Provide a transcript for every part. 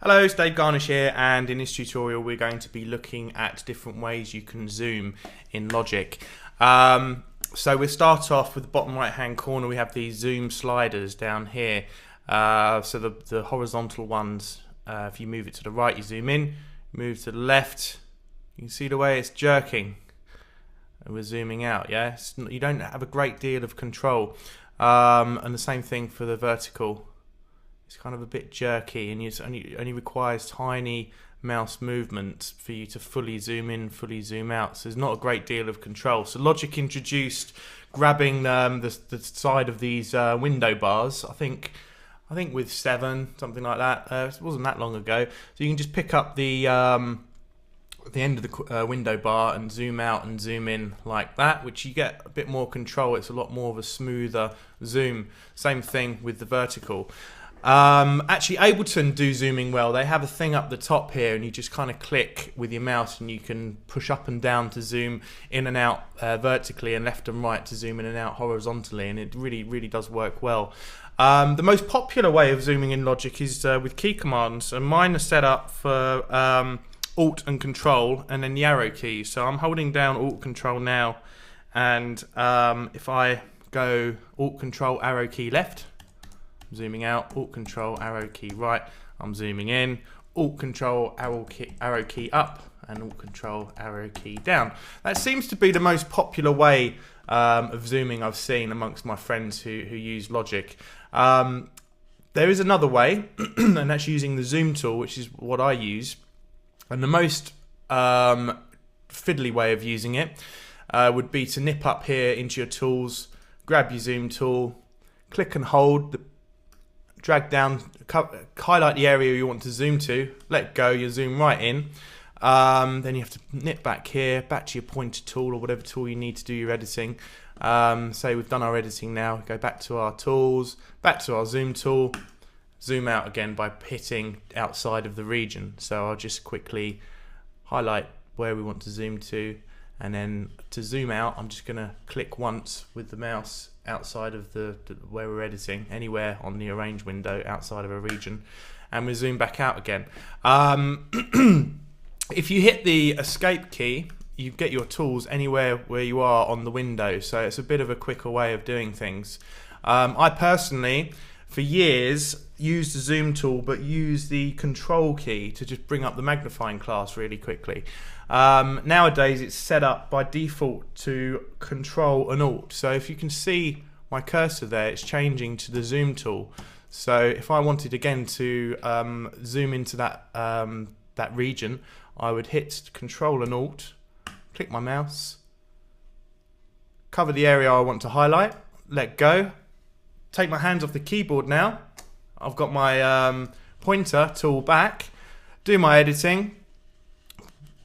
Hello, it's Dave Garnish here, and in this tutorial we're going to be looking at different ways you can zoom in Logic. So we'll start off with the bottom right hand corner. We have these zoom sliders down here. So the horizontal ones, if you move it to the right you zoom in, move to the left, you can see the way it's jerking and we're zooming out. Yeah, you don't have a great deal of control, and the same thing for the vertical. It's kind of a bit jerky, and it only requires tiny mouse movements for you to fully zoom in, fully zoom out. So there's not a great deal of control. So Logic introduced grabbing the side of these window bars. I think with 7, something like that. It wasn't that long ago. So you can just pick up the end of the window bar and zoom out and zoom in like that, which you get a bit more control. It's a lot more of a smoother zoom. Same thing with the vertical. Actually, Ableton do zooming well. They have a thing up the top here, and you just kind of click with your mouse and you can push up and down to zoom in and out vertically, and left and right to zoom in and out horizontally, and it really does work well. The most popular way of zooming in Logic is with key commands, and mine are set up for Alt and Control and then the arrow keys. So I'm holding down Alt Control now, and if I go Alt Control arrow key left, I'm zooming out, Alt Control arrow key right, I'm zooming in, Alt Control arrow key up, and Alt Control arrow key down. That seems to be the most popular way of zooming I've seen amongst my friends who use Logic. There is another way, and that's using the zoom tool, which is what I use. And the most fiddly way of using it would be to nip up here into your tools, grab your zoom tool, click and hold, drag down, highlight the area you want to zoom to, let go, you zoom right in. Then you have to nip back here, back to your pointer tool or whatever tool you need to do your editing. Say we've done our editing now, go back to our tools, back to our zoom tool, zoom out again by hitting outside of the region. So I'll just quickly highlight where we want to zoom to, and then to zoom out I'm just going to click once with the mouse outside of the where we're editing, anywhere on the arrange window outside of a region, and we zoom back out again. If you hit the escape key, you get your tools anywhere where you are on the window, so it's a bit of a quicker way of doing things. I personally, for years, used the zoom tool but used the control key to just bring up the magnifying class really quickly. Nowadays it's set up by default to Control and Alt, so if you can see my cursor there, it's changing to the zoom tool. So if I wanted again to zoom into that region, I would hit Control and Alt, click my mouse, cover the area I want to highlight, let go, take my hands off the keyboard now. I've got my pointer tool back, do my editing.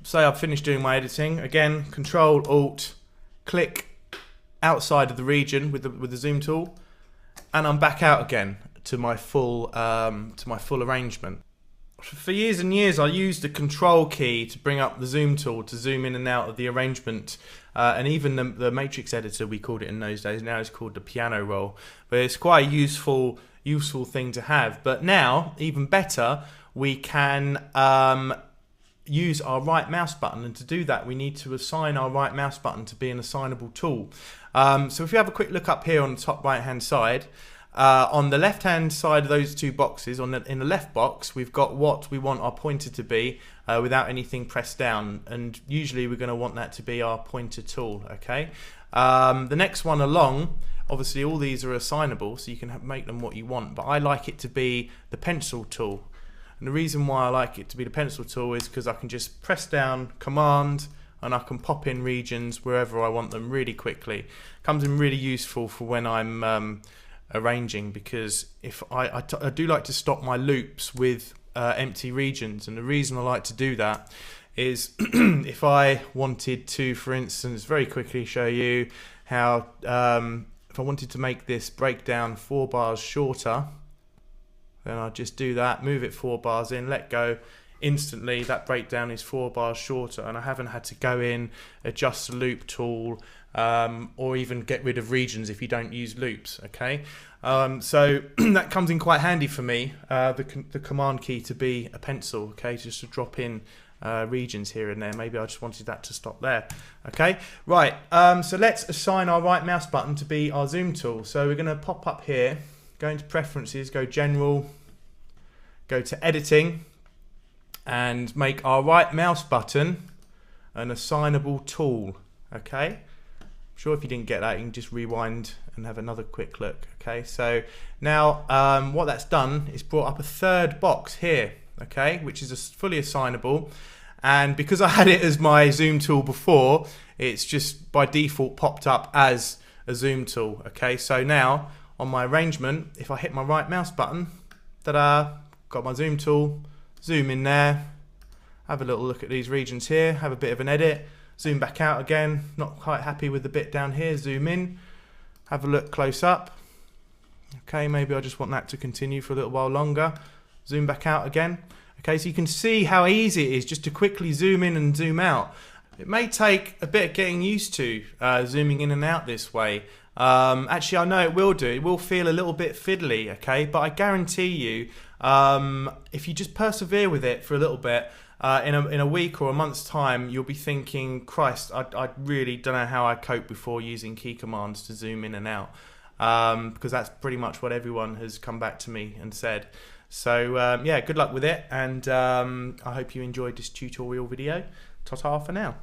Say I've finished doing my editing. Again, Control Alt, click outside of the region with the zoom tool, and I'm back out again to my full arrangement. For years and years, I used the Control key to bring up the zoom tool to zoom in and out of the arrangement, and even the matrix editor, we called it in those days. Now it's called the piano roll, but it's quite a useful thing to have. But now, even better, we can use our right mouse button, and to do that we need to assign our right mouse button to be an assignable tool. So if you have a quick look up here on the top right hand side, on the left hand side of those two boxes, in the left box we've got what we want our pointer to be without anything pressed down, and usually we're going to want that to be our pointer tool. Okay. The next one along, obviously all these are assignable, so you can make them what you want, but I like it to be the pencil tool. And the reason why I like it to be the pencil tool is because I can just press down Command and I can pop in regions wherever I want them really quickly. Comes in really useful for when I'm arranging, because if I do like to stop my loops with empty regions, and the reason I like to do that is if I wanted to, for instance, very quickly show you how if I wanted to make this breakdown 4 bars shorter, then I'll just do that, move it 4 bars in, let go. instantly that breakdown is 4 bars shorter, and I haven't had to go in, adjust the loop tool, or even get rid of regions if you don't use loops. Okay, so that comes in quite handy for me, the command key to be a pencil, okay, just to drop in regions here and there. Maybe I just wanted that to stop there. Okay, right, so let's assign our right mouse button to be our zoom tool. So we're going to pop up here, go into preferences, go general, go to editing, and make our right mouse button an assignable tool. Okay, I'm sure if you didn't get that, you can just rewind and have another quick look. Okay, so now what that's done is brought up a third box here, okay, which is fully assignable. And because I had it as my zoom tool before, it's just by default popped up as a zoom tool. Okay, so now on my arrangement, if I hit my right mouse button, ta-da, got my zoom tool, zoom in there, have a little look at these regions here, have a bit of an edit, zoom back out again, not quite happy with the bit down here, zoom in, have a look close up. Okay, maybe I just want that to continue for a little while longer, zoom back out again. Okay, so you can see how easy it is just to quickly zoom in and zoom out. It may take a bit of getting used to zooming in and out this way. Actually, I know it will do. It will feel a little bit fiddly, okay? But I guarantee you, if you just persevere with it for a little bit, in a week or a month's time, you'll be thinking, Christ, I really don't know how I coped before using key commands to zoom in and out. Because that's pretty much what everyone has come back to me and said. So yeah, good luck with it, and I hope you enjoyed this tutorial video. Ta-ta for now.